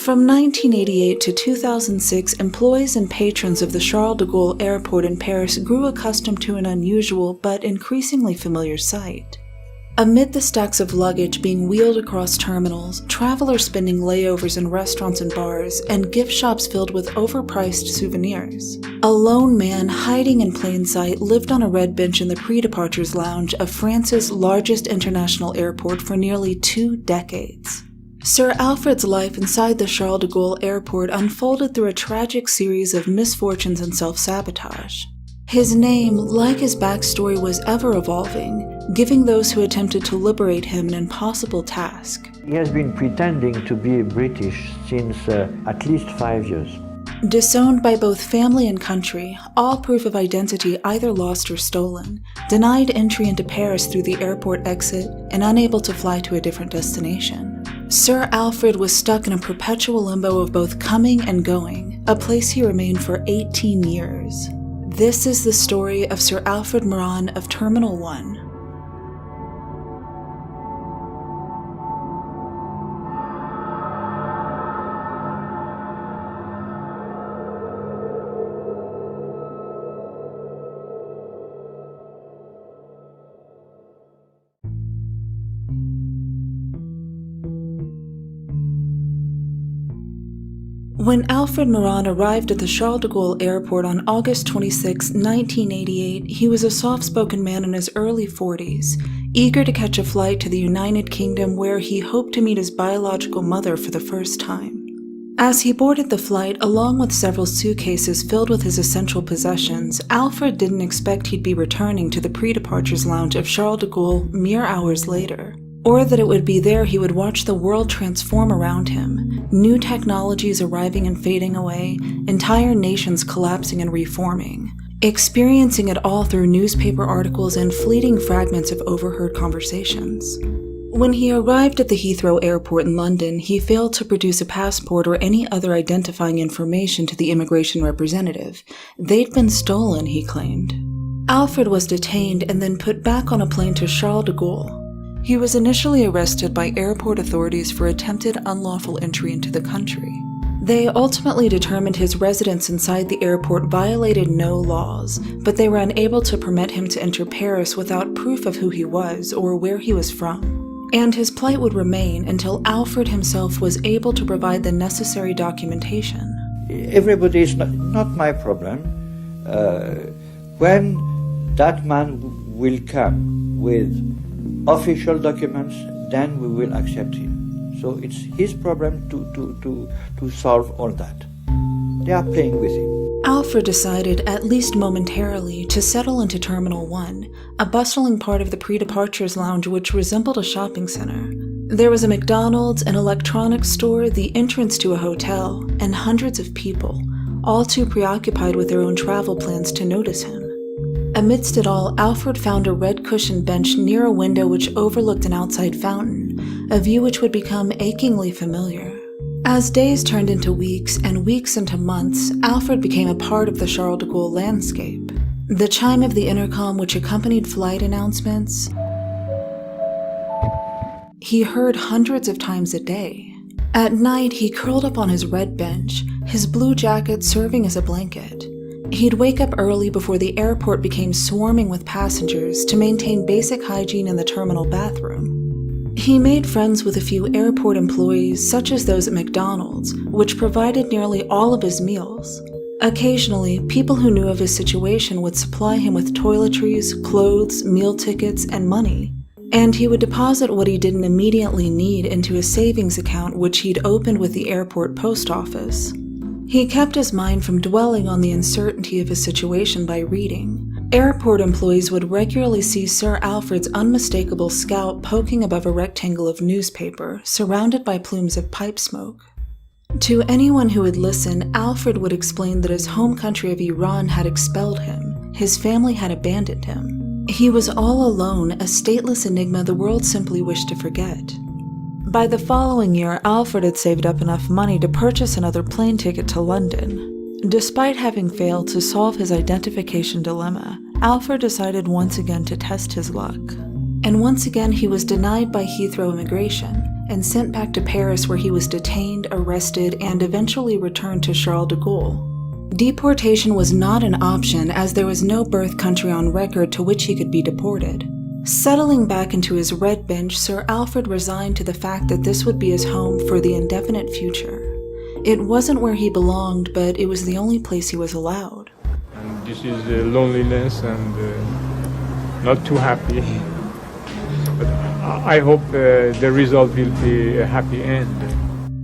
From 1988 to 2006, employees and patrons of the Charles de Gaulle Airport in Paris grew accustomed to an unusual but increasingly familiar sight. Amid the stacks of luggage being wheeled across terminals, travelers spending layovers in restaurants and bars, and gift shops filled with overpriced souvenirs, a lone man hiding in plain sight lived on a red bench in the pre-departures lounge of France's largest international airport for nearly 2 decades. Sir Alfred's life inside the Charles de Gaulle Airport unfolded through a tragic series of misfortunes and self-sabotage. His name, like his backstory, was ever-evolving, giving those who attempted to liberate him an impossible task. He has been pretending to be British since at least 5 years. Disowned by both family and country, all proof of identity either lost or stolen, denied entry into Paris through the airport exit, and unable to fly to a different destination, Sir Alfred was stuck in a perpetual limbo of both coming and going, a place he remained for 18 years. This is the story of Sir Alfred Moran of Terminal 1. When Alfred Moran arrived at the Charles de Gaulle Airport on August 26, 1988, he was a soft-spoken man in his early 40s, eager to catch a flight to the United Kingdom where he hoped to meet his biological mother for the first time. As he boarded the flight, along with several suitcases filled with his essential possessions, Alfred didn't expect he'd be returning to the pre-departures lounge of Charles de Gaulle mere hours later, or that it would be there he would watch the world transform around him, new technologies arriving and fading away, entire nations collapsing and reforming, experiencing it all through newspaper articles and fleeting fragments of overheard conversations. When he arrived at the Heathrow Airport in London, he failed to produce a passport or any other identifying information to the immigration representative. They'd been stolen, he claimed. Alfred was detained and then put back on a plane to Charles de Gaulle. He was initially arrested by airport authorities for attempted unlawful entry into the country. They ultimately determined his residence inside the airport violated no laws, but they were unable to permit him to enter Paris without proof of who he was or where he was from. And his plight would remain until Alfred himself was able to provide the necessary documentation. Everybody is not my problem. When that man will come with official documents, then we will accept him. So it's his problem to solve all that. They are playing with him. Alfred decided, at least momentarily, to settle into Terminal 1, a bustling part of the pre-departures lounge which resembled a shopping center. There was a McDonald's, an electronics store, the entrance to a hotel, and hundreds of people, all too preoccupied with their own travel plans to notice him. Amidst it all, Alfred found a red-cushioned bench near a window which overlooked an outside fountain, a view which would become achingly familiar. As days turned into weeks and weeks into months, Alfred became a part of the Charles de Gaulle landscape. The chime of the intercom which accompanied flight announcements, he heard hundreds of times a day. At night, he curled up on his red bench, his blue jacket serving as a blanket. He'd wake up early before the airport became swarming with passengers to maintain basic hygiene in the terminal bathroom. He made friends with a few airport employees, such as those at McDonald's, which provided nearly all of his meals. Occasionally, people who knew of his situation would supply him with toiletries, clothes, meal tickets, and money. And he would deposit what he didn't immediately need into a savings account which he'd opened with the airport post office. He kept his mind from dwelling on the uncertainty of his situation by reading. Airport employees would regularly see Sir Alfred's unmistakable scalp poking above a rectangle of newspaper, surrounded by plumes of pipe smoke. To anyone who would listen, Alfred would explain that his home country of Iran had expelled him. His family had abandoned him. He was all alone, a stateless enigma the world simply wished to forget. By the following year, Alfred had saved up enough money to purchase another plane ticket to London. Despite having failed to solve his identification dilemma, Alfred decided once again to test his luck. And once again he was denied by Heathrow Immigration, and sent back to Paris, where he was detained, arrested, and eventually returned to Charles de Gaulle. Deportation was not an option, as there was no birth country on record to which he could be deported. Settling back into his red bench, Sir Alfred resigned to the fact that this would be his home for the indefinite future. It wasn't where he belonged, but it was the only place he was allowed. And this is loneliness and not too happy. But I hope the result will be a happy end.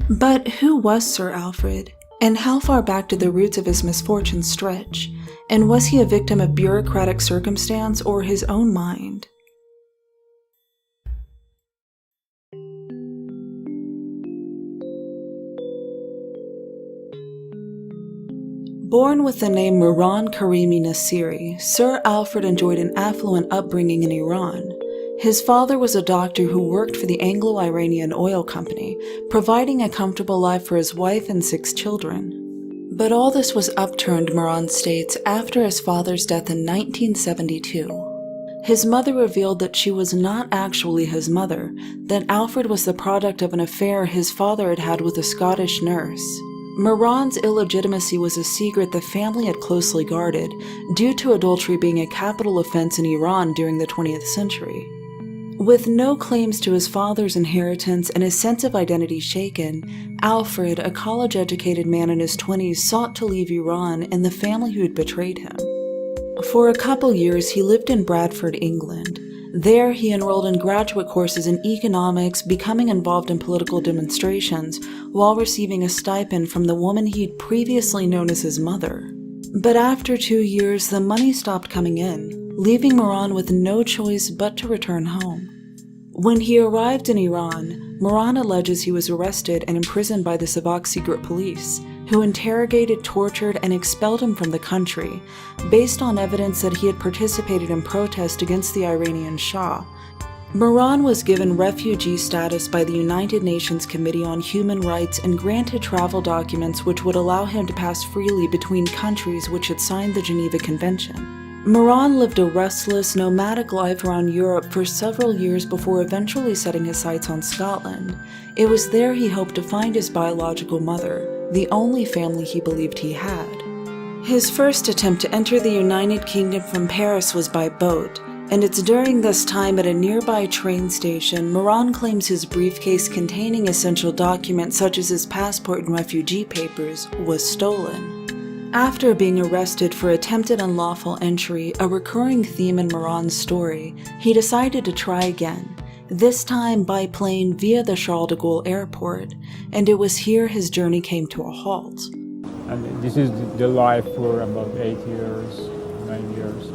But who was Sir Alfred? And how far back did the roots of his misfortune stretch? And was he a victim of bureaucratic circumstance or his own mind? Born with the name Mehran Karimi Nassiri, Sir Alfred enjoyed an affluent upbringing in Iran. His father was a doctor who worked for the Anglo-Iranian Oil Company, providing a comfortable life for his wife and 6 children. But all this was upturned, Mehran states, after his father's death in 1972. His mother revealed that she was not actually his mother, that Alfred was the product of an affair his father had had with a Scottish nurse. Mehran's illegitimacy was a secret the family had closely guarded, due to adultery being a capital offense in Iran during the 20th century. With no claims to his father's inheritance and his sense of identity shaken, Alfred, a college-educated man in his 20s, sought to leave Iran and the family who had betrayed him. For a couple years, he lived in Bradford, England. There, he enrolled in graduate courses in economics, becoming involved in political demonstrations, while receiving a stipend from the woman he'd previously known as his mother. But after 2 years, the money stopped coming in, leaving Mehran with no choice but to return home. When he arrived in Iran, Mehran alleges he was arrested and imprisoned by the Savak secret police, who interrogated, tortured, and expelled him from the country, based on evidence that he had participated in protest against the Iranian Shah. Mehran was given refugee status by the United Nations Committee on Human Rights and granted travel documents which would allow him to pass freely between countries which had signed the Geneva Convention. Mehran lived a restless, nomadic life around Europe for several years before eventually setting his sights on Scotland. It was there he hoped to find his biological mother, the only family he believed he had. His first attempt to enter the United Kingdom from Paris was by boat, and it's during this time at a nearby train station Mehran claims his briefcase containing essential documents such as his passport and refugee papers was stolen. After being arrested for attempted unlawful entry, a recurring theme in Mehran's story, he decided to try again, this time by plane via the Charles de Gaulle airport, and it was here his journey came to a halt. And this is the life for about 8 years, 9 years.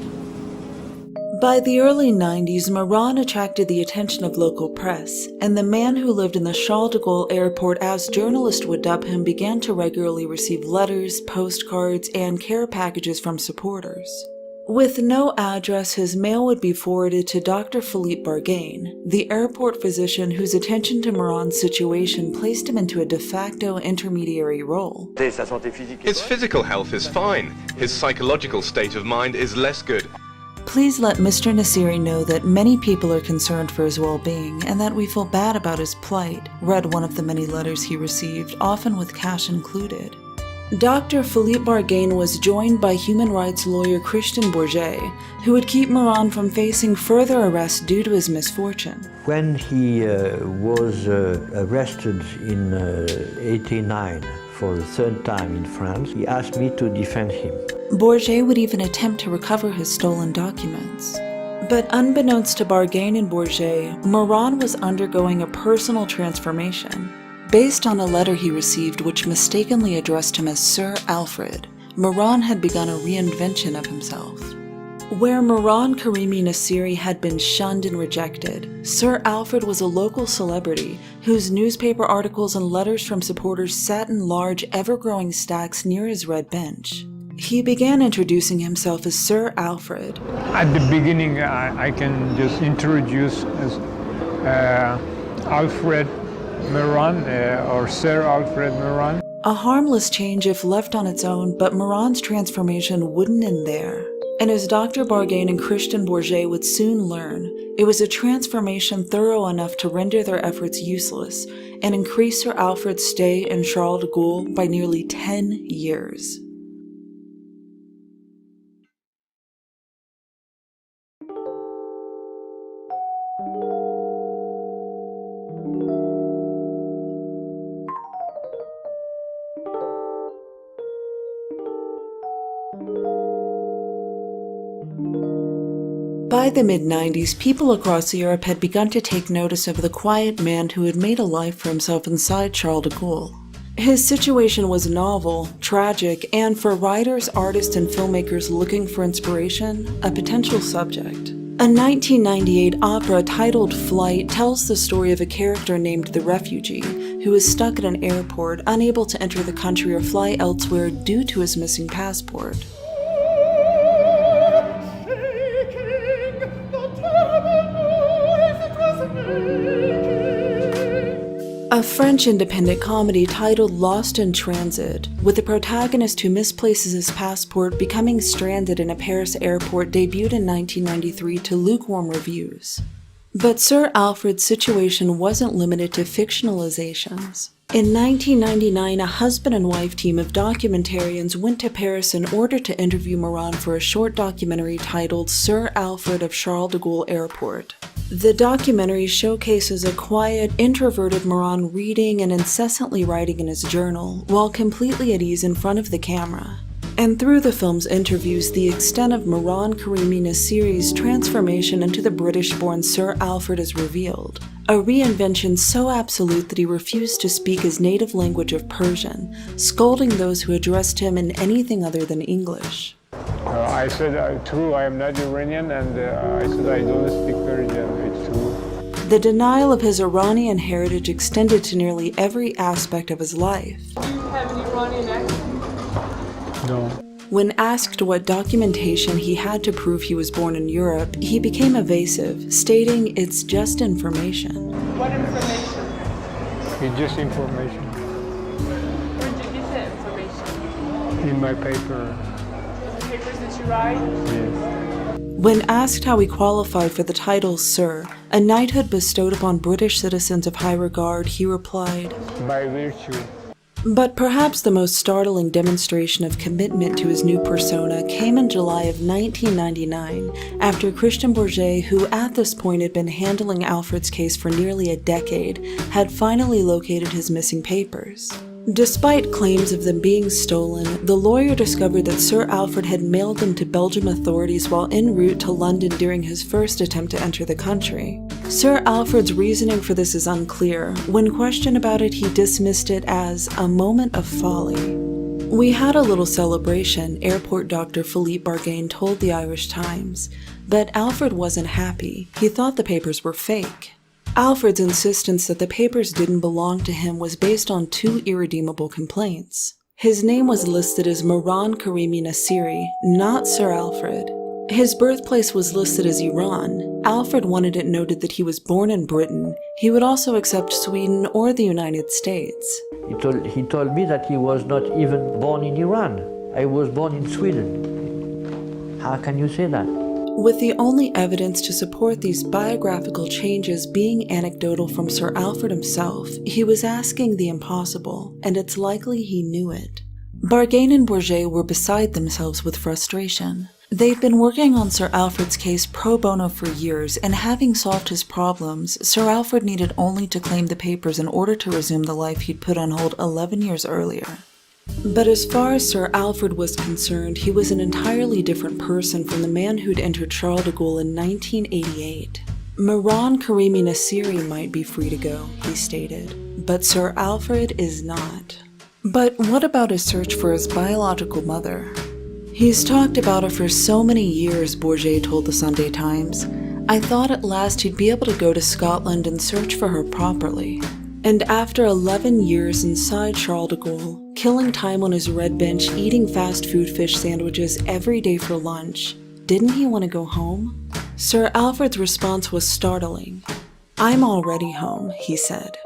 By the early 90s, Mehran attracted the attention of local press, and the man who lived in the Charles de Gaulle airport, as journalists would dub him, began to regularly receive letters, postcards, and care packages from supporters. With no address, his mail would be forwarded to Dr. Philippe Bargain, the airport physician whose attention to Mehran's situation placed him into a de facto intermediary role. His physical health is fine. His psychological state of mind is less good. Please let Mr. Nassiri know that many people are concerned for his well-being and that we feel bad about his plight, read one of the many letters he received, often with cash included. Dr. Philippe Bargain was joined by human rights lawyer Christian Bourget, who would keep Mehran from facing further arrest due to his misfortune. When he was arrested in '89 for the 3rd time in France, he asked me to defend him. Bourget would even attempt to recover his stolen documents. But unbeknownst to Bargain and Bourget, Mehran was undergoing a personal transformation. Based on a letter he received which mistakenly addressed him as Sir Alfred, Mehran had begun a reinvention of himself. Where Mehran Karimi Nassiri had been shunned and rejected, Sir Alfred was a local celebrity whose newspaper articles and letters from supporters sat in large, ever-growing stacks near his red bench. He began introducing himself as Sir Alfred. At the beginning, I can just introduce as Alfred Mehran or Sir Alfred Mehran. A harmless change if left on its own, but Mehran's transformation wouldn't end there. And as Dr. Bargain and Christian Bourget would soon learn, It was a transformation thorough enough to render their efforts useless and increase Sir Alfred's stay in Charles de Gaulle by nearly 10 years. By the mid-90s, people across Europe had begun to take notice of the quiet man who had made a life for himself inside Charles de Gaulle. His situation was novel, tragic, and for writers, artists, and filmmakers looking for inspiration, a potential subject. A 1998 opera titled Flight tells the story of a character named the refugee, who is stuck at an airport, unable to enter the country or fly elsewhere due to his missing passport. A French independent comedy titled Lost in Transit, with the protagonist who misplaces his passport becoming stranded in a Paris airport, debuted in 1993 to lukewarm reviews. But Sir Alfred's situation wasn't limited to fictionalizations. In 1999, a husband and wife team of documentarians went to Paris in order to interview Maran for a short documentary titled Sir Alfred of Charles de Gaulle Airport. The documentary showcases a quiet, introverted Maran reading and incessantly writing in his journal, while completely at ease in front of the camera. And through the film's interviews, the extent of Mehran Karimi Nassiri's transformation into the British-born Sir Alfred is revealed, a reinvention so absolute that he refused to speak his native language of Persian, scolding those who addressed him in anything other than English. I said, true, I am not Iranian, and I said I don't speak Persian, it's true. The denial of his Iranian heritage extended to nearly every aspect of his life. Do you have an Iranian accent? No. When asked what documentation he had to prove he was born in Europe, he became evasive, stating it's just information. What information? It's just information. Where did you get that information? In my paper. The papers that you write? Yes. When asked how he qualified for the title Sir, a knighthood bestowed upon British citizens of high regard, he replied, By virtue. But perhaps the most startling demonstration of commitment to his new persona came in July of 1999, after Christian Bourget, who at this point had been handling Alfred's case for nearly a decade, had finally located his missing papers. Despite claims of them being stolen, the lawyer discovered that Sir Alfred had mailed them to Belgium authorities while en route to London during his first attempt to enter the country. Sir Alfred's reasoning for this is unclear. When questioned about it, he dismissed it as a moment of folly. We had a little celebration, airport doctor Philippe Bargain told the Irish Times, but Alfred wasn't happy. He thought the papers were fake. Alfred's insistence that the papers didn't belong to him was based on two irredeemable complaints. His name was listed as Mehran Karimi Nassiri, not Sir Alfred. His birthplace was listed as Iran. Alfred wanted it noted that he was born in Britain. He would also accept Sweden or the United States. He told me that he was not even born in Iran. I was born in Sweden. How can you say that? With the only evidence to support these biographical changes being anecdotal from Sir Alfred himself, he was asking the impossible, and it's likely he knew it. Bargain and Bourget were beside themselves with frustration. They'd been working on Sir Alfred's case pro bono for years, and having solved his problems, Sir Alfred needed only to claim the papers in order to resume the life he'd put on hold 11 years earlier. But as far as Sir Alfred was concerned, he was an entirely different person from the man who'd entered Charles de Gaulle in 1988. Mehran Karimi Nassiri might be free to go, he stated, but Sir Alfred is not. But what about his search for his biological mother? He's talked about her for so many years, Bourget told the Sunday Times. I thought at last he'd be able to go to Scotland and search for her properly. And after 11 years inside Charles de Gaulle, killing time on his red bench, eating fast food fish sandwiches every day for lunch, didn't he want to go home? Sir Alfred's response was startling. I'm already home, he said.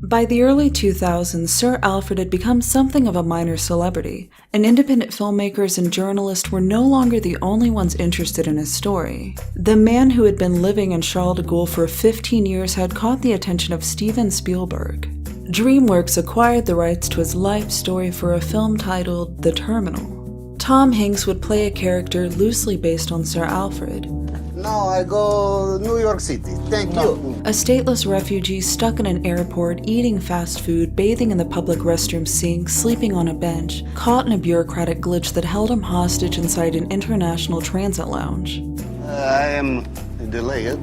By the early 2000s, Sir Alfred had become something of a minor celebrity, and independent filmmakers and journalists were no longer the only ones interested in his story. The man who had been living in Charles de Gaulle for 15 years had caught the attention of Steven Spielberg. DreamWorks acquired the rights to his life story for a film titled The Terminal. Tom Hanks would play a character loosely based on Sir Alfred. No, I go New York City. Thank you. A stateless refugee stuck in an airport, eating fast food, bathing in the public restroom sink, sleeping on a bench, caught in a bureaucratic glitch that held him hostage inside an international transit lounge. I am delayed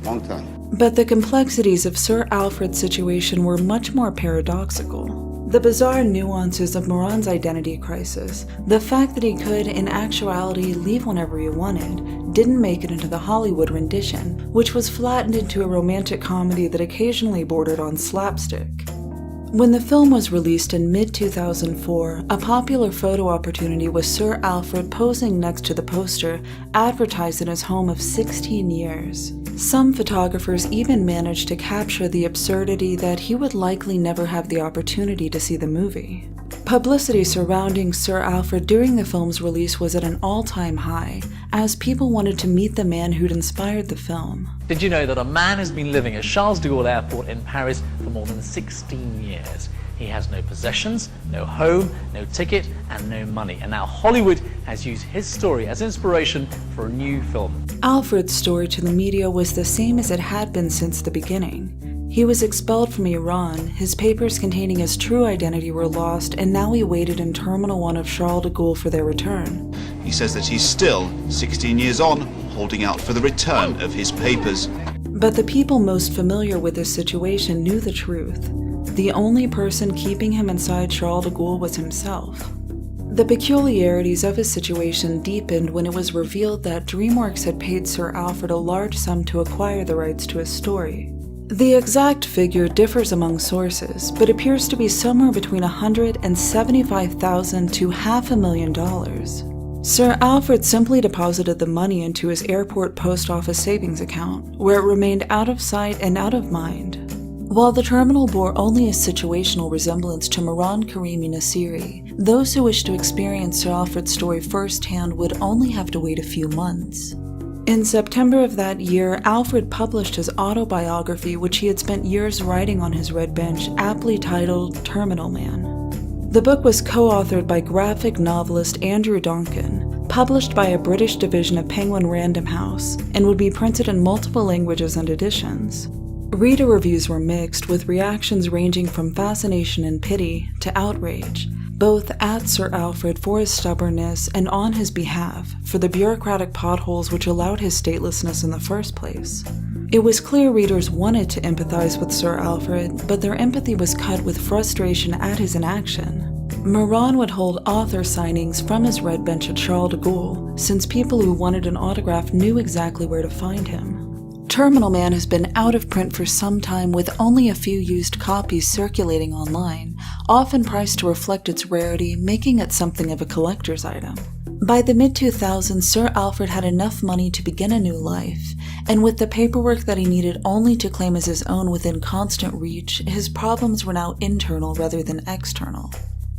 long time. But the complexities of Sir Alfred's situation were much more paradoxical. The bizarre nuances of Moran's identity crisis, the fact that he could, in actuality, leave whenever he wanted, didn't make it into the Hollywood rendition, which was flattened into a romantic comedy that occasionally bordered on slapstick. When the film was released in mid-2004, a popular photo opportunity was Sir Alfred posing next to the poster advertised in his home of 16 years. Some photographers even managed to capture the absurdity that he would likely never have the opportunity to see the movie. Publicity surrounding Sir Alfred during the film's release was at an all-time high, as people wanted to meet the man who'd inspired the film. Did you know that a man has been living at Charles de Gaulle Airport in Paris for more than 16 years? He has no possessions, no home, no ticket, and no money. And now Hollywood has used his story as inspiration for a new film. Alfred's story to the media was the same as it had been since the beginning. He was expelled from Iran, his papers containing his true identity were lost, and now he waited in Terminal 1 of Charles de Gaulle for their return. He says that he's still, 16 years on, holding out for the return of his papers. But the people most familiar with this situation knew the truth. The only person keeping him inside Charles de Gaulle was himself. The peculiarities of his situation deepened when it was revealed that DreamWorks had paid Sir Alfred a large sum to acquire the rights to his story. The exact figure differs among sources, but appears to be somewhere between $175,000 to $500,000. Sir Alfred simply deposited the money into his airport post office savings account, where it remained out of sight and out of mind. While the terminal bore only a situational resemblance to Mehran Karimi Nassiri, those who wished to experience Sir Alfred's story firsthand would only have to wait a few months. In September of that year, Alfred published his autobiography, which he had spent years writing on his red bench, aptly titled Terminal Man. The book was co-authored by graphic novelist Andrew Donkin, published by a British division of Penguin Random House, and would be printed in multiple languages and editions. Reader reviews were mixed, with reactions ranging from fascination and pity to outrage, both at Sir Alfred for his stubbornness and on his behalf for the bureaucratic potholes which allowed his statelessness in the first place. It was clear readers wanted to empathize with Sir Alfred, but their empathy was cut with frustration at his inaction. Mehran would hold author signings from his red bench at Charles de Gaulle, since people who wanted an autograph knew exactly where to find him. Terminal Man has been out of print for some time, with only a few used copies circulating online, often priced to reflect its rarity, making it something of a collector's item. By the mid-2000s, Sir Alfred had enough money to begin a new life, and with the paperwork that he needed only to claim as his own within constant reach, his problems were now internal rather than external.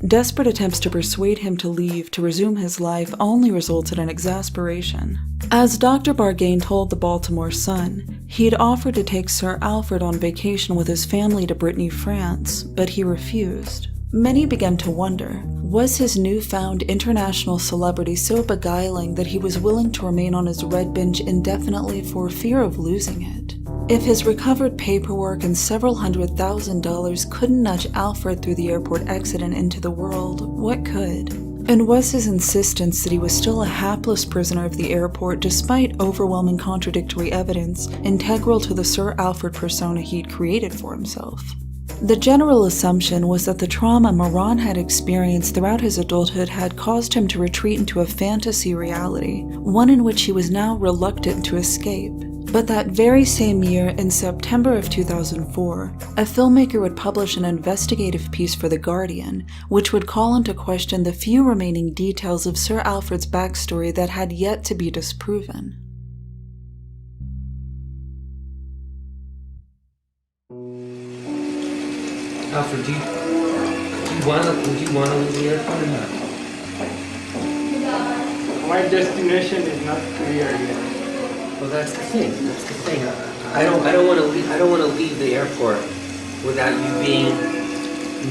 Desperate attempts to persuade him to leave to resume his life only resulted in exasperation. As Dr. Bargain told the Baltimore Sun, he had offered to take Sir Alfred on vacation with his family to Brittany, France, but he refused. Many began to wonder, was his newfound international celebrity so beguiling that he was willing to remain on his red bench indefinitely for fear of losing it? If his recovered paperwork and several $100,000 couldn't nudge Alfred through the airport exit and into the world, what could? And was his insistence that he was still a hapless prisoner of the airport despite overwhelming contradictory evidence integral to the Sir Alfred persona he'd created for himself? The general assumption was that the trauma Mehran had experienced throughout his adulthood had caused him to retreat into a fantasy reality, one in which he was now reluctant to escape. But that very same year, in September of 2004, a filmmaker would publish an investigative piece for The Guardian, which would call into question the few remaining details of Sir Alfred's backstory that had yet to be disproven. Alfred, would you want to leave the airport or not? My destination is not clear yet. Well, that's the thing. I don't want to leave. I don't want to leave the airport without you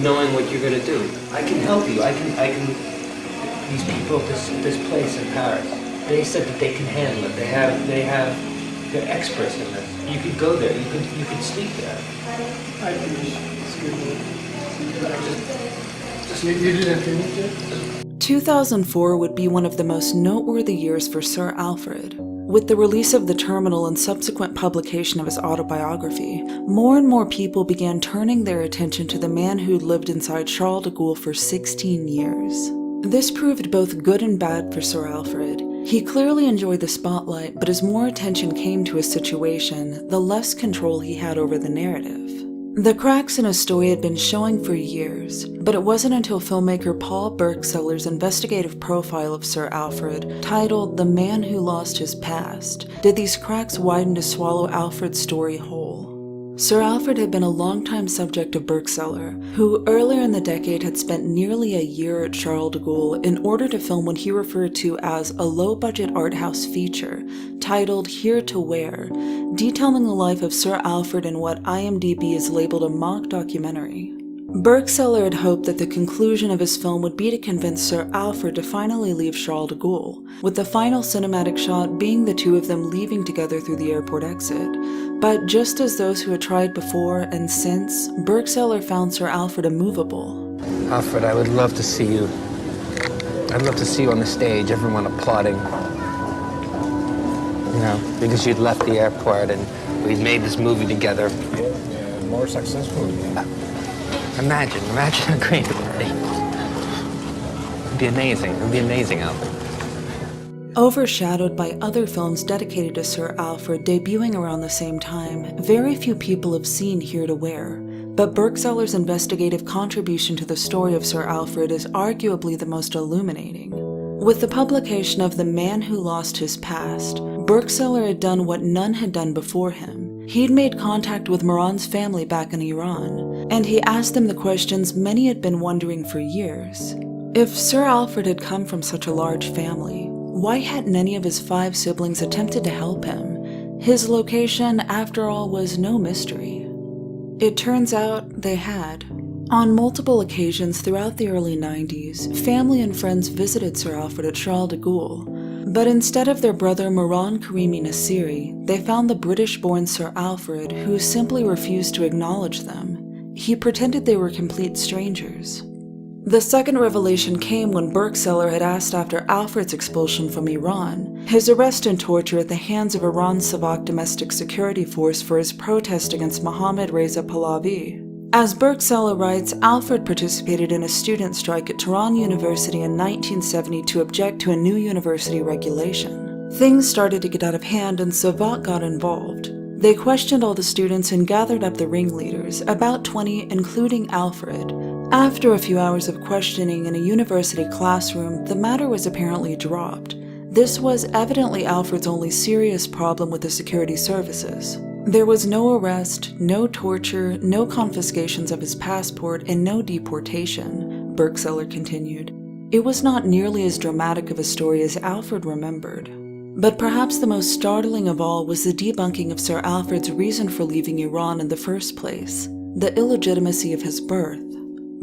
knowing what you're going to do. I can help you. I can. These people at this place in Paris, they said that they can handle it. They're experts in this. You could go there. You could sleep there. I finish. You didn't finish it? 2004 would be one of the most noteworthy years for Sir Alfred. With the release of The Terminal and subsequent publication of his autobiography, more and more people began turning their attention to the man who'd lived inside Charles de Gaulle for 16 years. This proved both good and bad for Sir Alfred. He clearly enjoyed the spotlight, but as more attention came to his situation, the less control he had over the narrative. The cracks in his story had been showing for years, but it wasn't until filmmaker Paul Berkseller's investigative profile of Sir Alfred, titled The Man Who Lost His Past, did these cracks widen to swallow Alfred's story whole. Sir Alfred had been a longtime subject of Berkseller, who earlier in the decade had spent nearly a year at Charles de Gaulle in order to film what he referred to as a low-budget art house feature, titled Here to Where, detailing the life of Sir Alfred in what IMDb has labeled a mock documentary. Berkseller had hoped that the conclusion of his film would be to convince Sir Alfred to finally leave Charles de Gaulle, with the final cinematic shot being the two of them leaving together through the airport exit. But just as those who had tried before and since, Berkseller found Sir Alfred immovable. Alfred, I would love to see you. I'd love to see you on the stage, everyone applauding. You know, because you'd left the airport and we'd made this movie together. Yeah, more successful. Imagine how great it would be. It'd be amazing. It would be amazing, Alfred. Overshadowed by other films dedicated to Sir Alfred debuting around the same time, very few people have seen Here to Where, but Berkseller's investigative contribution to the story of Sir Alfred is arguably the most illuminating. With the publication of The Man Who Lost His Past, Berkseller had done what none had done before him. He'd made contact with Mehran's family back in Iran, and he asked them the questions many had been wondering for years. If Sir Alfred had come from such a large family, why hadn't any of his 5 siblings attempted to help him? His location, after all, was no mystery. It turns out they had. On multiple occasions throughout the early 90s, family and friends visited Sir Alfred at Charles de Gaulle, but instead of their brother Mehran Karimi Nassiri, they found the British-born Sir Alfred, who simply refused to acknowledge them. He pretended they were complete strangers. The second revelation came when Berkseller had asked after Alfred's expulsion from Iran, his arrest and torture at the hands of Iran's Savak domestic security force for his protest against Mohammad Reza Pahlavi. As Berkseller writes, Alfred participated in a student strike at Tehran University in 1970 to object to a new university regulation. Things started to get out of hand and Savak got involved. They questioned all the students and gathered up the ringleaders, about 20, including Alfred. After a few hours of questioning in a university classroom, the matter was apparently dropped. This was evidently Alfred's only serious problem with the security services. There was no arrest, no torture, no confiscations of his passport, and no deportation, Berkseller continued. It was not nearly as dramatic of a story as Alfred remembered. But perhaps the most startling of all was the debunking of Sir Alfred's reason for leaving Iran in the first place, the illegitimacy of his birth.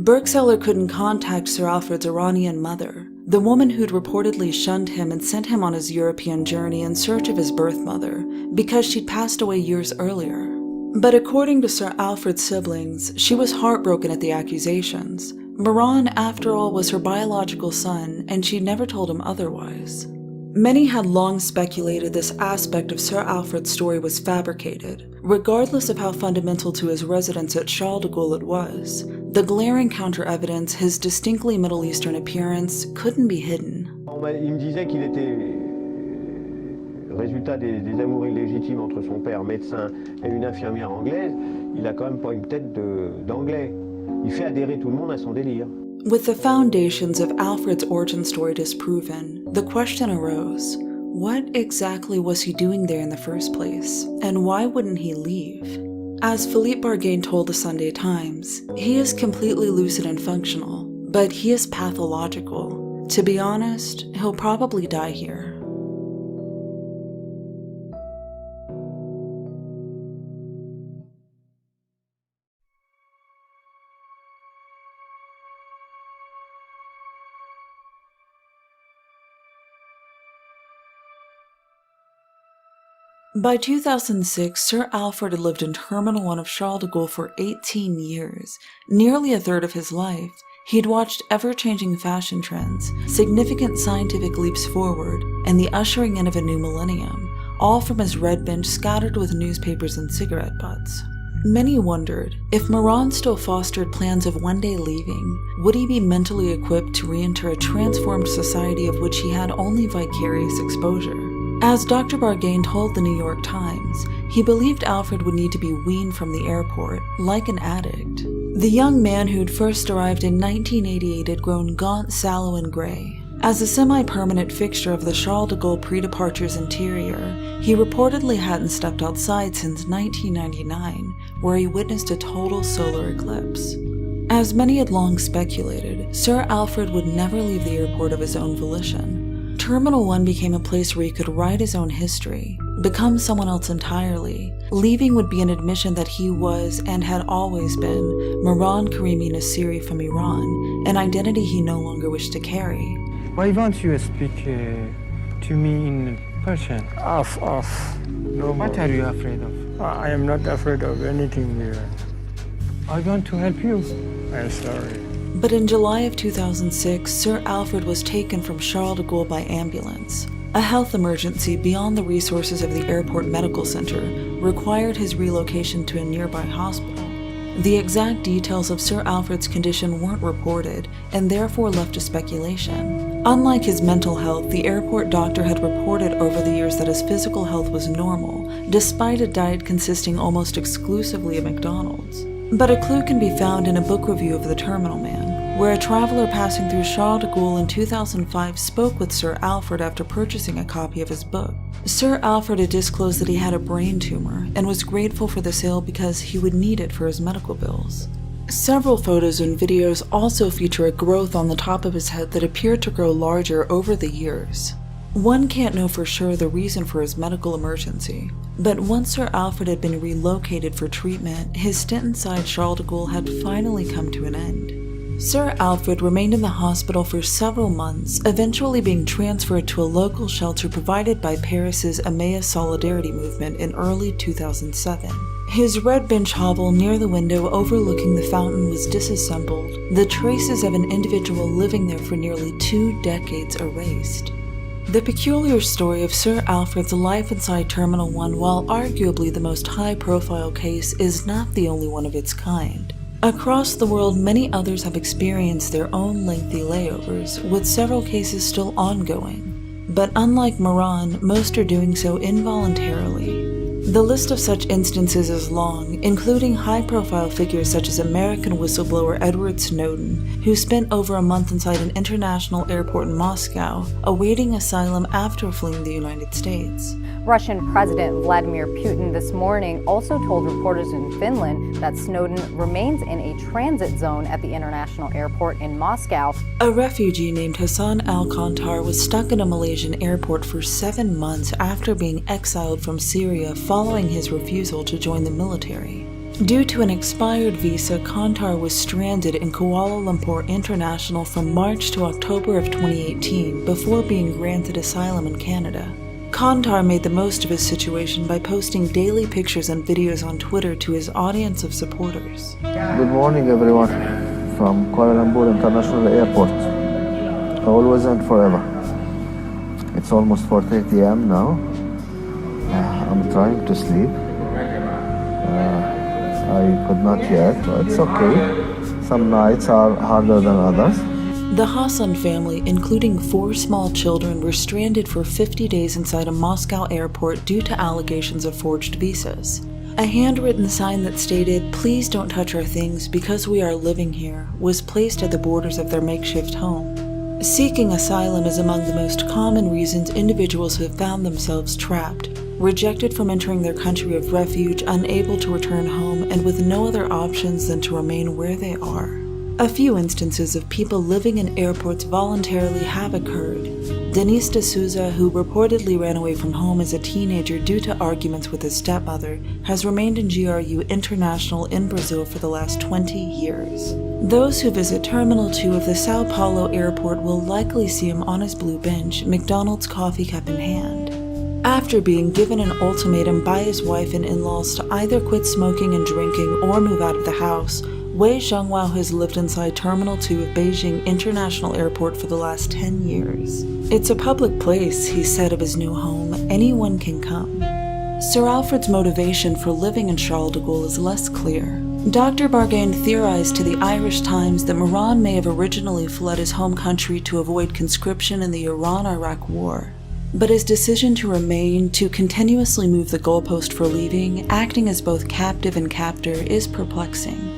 Berkseller couldn't contact Sir Alfred's Iranian mother, the woman who'd reportedly shunned him and sent him on his European journey in search of his birth mother, because she'd passed away years earlier. But according to Sir Alfred's siblings, she was heartbroken at the accusations. Mehran, after all, was her biological son, and she'd never told him otherwise. Many had long speculated this aspect of Sir Alfred's story was fabricated, regardless of how fundamental to his residence at Charles de Gaulle it was. The glaring counter-evidence, his distinctly Middle Eastern appearance, couldn't be hidden. Il me disait qu'il était résultat des amours illégitimes entre son père médecin et une infirmière anglaise. Il a quand même pas une tête d'anglais. Il fait adhérer tout le monde à son délire. With the foundations of Alfred's origin story disproven, the question arose, what exactly was he doing there in the first place, and why wouldn't he leave? As Philippe Bargain told the Sunday Times, he is completely lucid and functional, but he is pathological. To be honest, he'll probably die here. By 2006, Sir Alfred had lived in Terminal 1 of Charles de Gaulle for 18 years, nearly a third of his life. He'd watched ever-changing fashion trends, significant scientific leaps forward, and the ushering in of a new millennium, all from his red bench scattered with newspapers and cigarette butts. Many wondered, if Maran still fostered plans of one day leaving, would he be mentally equipped to re-enter a transformed society of which he had only vicarious exposure? As Dr. Bargain told the New York Times, he believed Alfred would need to be weaned from the airport, like an addict. The young man who'd first arrived in 1988 had grown gaunt, sallow, and gray. As a semi-permanent fixture of the Charles de Gaulle pre-departure's interior, he reportedly hadn't stepped outside since 1999, where he witnessed a total solar eclipse. As many had long speculated, Sir Alfred would never leave the airport of his own volition. Terminal 1 became a place where he could write his own history, become someone else entirely. Leaving would be an admission that he was, and had always been, Mehran Karimi Nassiri from Iran, an identity he no longer wished to carry. Why won't you speak to me in Persian? No more. What are you afraid of? I am not afraid of anything here. I want to help you. I'm sorry. But in July of 2006, Sir Alfred was taken from Charles de Gaulle by ambulance. A health emergency beyond the resources of the airport medical center required his relocation to a nearby hospital. The exact details of Sir Alfred's condition weren't reported, and therefore left to speculation. Unlike his mental health, the airport doctor had reported over the years that his physical health was normal, despite a diet consisting almost exclusively of McDonald's. But a clue can be found in a book review of The Terminal Man, where a traveler passing through Charles de Gaulle in 2005 spoke with Sir Alfred after purchasing a copy of his book. Sir Alfred had disclosed that he had a brain tumor and was grateful for the sale because he would need it for his medical bills. Several photos and videos also feature a growth on the top of his head that appeared to grow larger over the years. One can't know for sure the reason for his medical emergency, but once Sir Alfred had been relocated for treatment, his stint inside Charles de Gaulle had finally come to an end. Sir Alfred remained in the hospital for several months, eventually being transferred to a local shelter provided by Paris's Emmaus Solidarity movement in early 2007. His red bench hovel near the window overlooking the fountain was disassembled, the traces of an individual living there for nearly 2 decades erased. The peculiar story of Sir Alfred's life inside Terminal 1, while arguably the most high-profile case, is not the only one of its kind. Across the world, many others have experienced their own lengthy layovers, with several cases still ongoing. But unlike Mehran, most are doing so involuntarily. The list of such instances is long, including high-profile figures such as American whistleblower Edward Snowden, who spent over a month inside an international airport in Moscow, awaiting asylum after fleeing the United States. Russian President Vladimir Putin this morning also told reporters in Finland that Snowden remains in a transit zone at the international airport in Moscow. A refugee named Hassan Al-Khantar was stuck in a Malaysian airport for 7 months after being exiled from Syria following his refusal to join the military. Due to an expired visa, Khantar was stranded in Kuala Lumpur International from March to October of 2018 before being granted asylum in Canada. Khantar made the most of his situation by posting daily pictures and videos on Twitter to his audience of supporters. Good morning everyone from Kuala Lumpur International Airport. Always and forever. It's almost 4:30 a.m. now. I'm trying to sleep. I could not yet. It's okay. Some nights are harder than others. The Hassan family, including 4 small children, were stranded for 50 days inside a Moscow airport due to allegations of forged visas. A handwritten sign that stated, "Please don't touch our things because we are living here," was placed at the borders of their makeshift home. Seeking asylum is among the most common reasons individuals have found themselves trapped. rejected from entering their country of refuge, unable to return home, and with no other options than to remain where they are. A few instances of people living in airports voluntarily have occurred. Denis de Souza, who reportedly ran away from home as a teenager due to arguments with his stepmother, has remained in GRU International in Brazil for the last 20 years. Those who visit Terminal 2 of the Sao Paulo airport will likely see him on his blue bench, McDonald's coffee cup in hand. After being given an ultimatum by his wife and in-laws to either quit smoking and drinking or move out of the house, Wei Zhongwao has lived inside Terminal 2 of Beijing International Airport for the last 10 years. It's a public place, he said of his new home. Anyone can come. Sir Alfred's motivation for living in Charles de Gaulle is less clear. Dr. Bargain theorized to the Irish Times that Moran may have originally fled his home country to avoid conscription in the Iran-Iraq War. But his decision to remain, to continuously move the goalpost for leaving, acting as both captive and captor, is perplexing.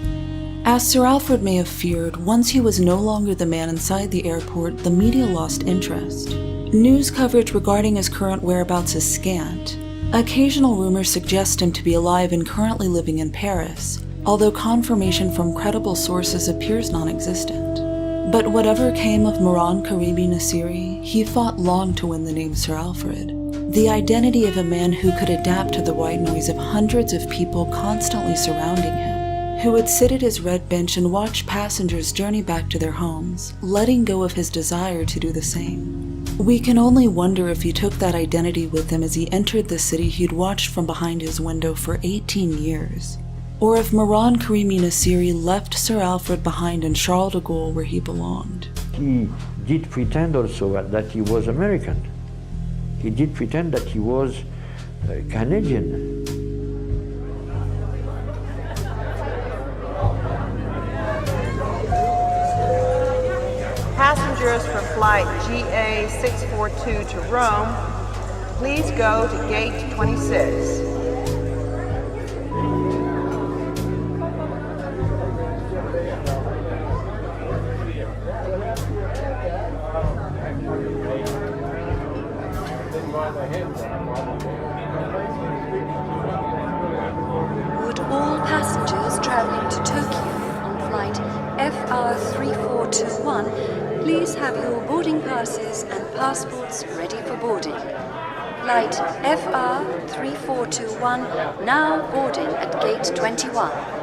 As Sir Alfred may have feared, once he was no longer the man inside the airport, the media lost interest. News coverage regarding his current whereabouts is scant. Occasional rumors suggest him to be alive and currently living in Paris, although confirmation from credible sources appears non-existent. But whatever came of Mehran Karimi Nassiri, he fought long to win the name Sir Alfred, the identity of a man who could adapt to the white noise of hundreds of people constantly surrounding him, who would sit at his red bench and watch passengers journey back to their homes, letting go of his desire to do the same. We can only wonder if he took that identity with him as he entered the city he'd watched from behind his window for 18 years. Or if Mehran Karimi Nassiri left Sir Alfred behind in Charles de Gaulle where he belonged. He did pretend also that he was American. He did pretend that he was Canadian. Passengers for flight GA642 to Rome, please go to gate 26. Would all passengers traveling to Tokyo on flight FR3421 please have your boarding passes and passports ready for boarding. Flight FR3421 now boarding at gate 21.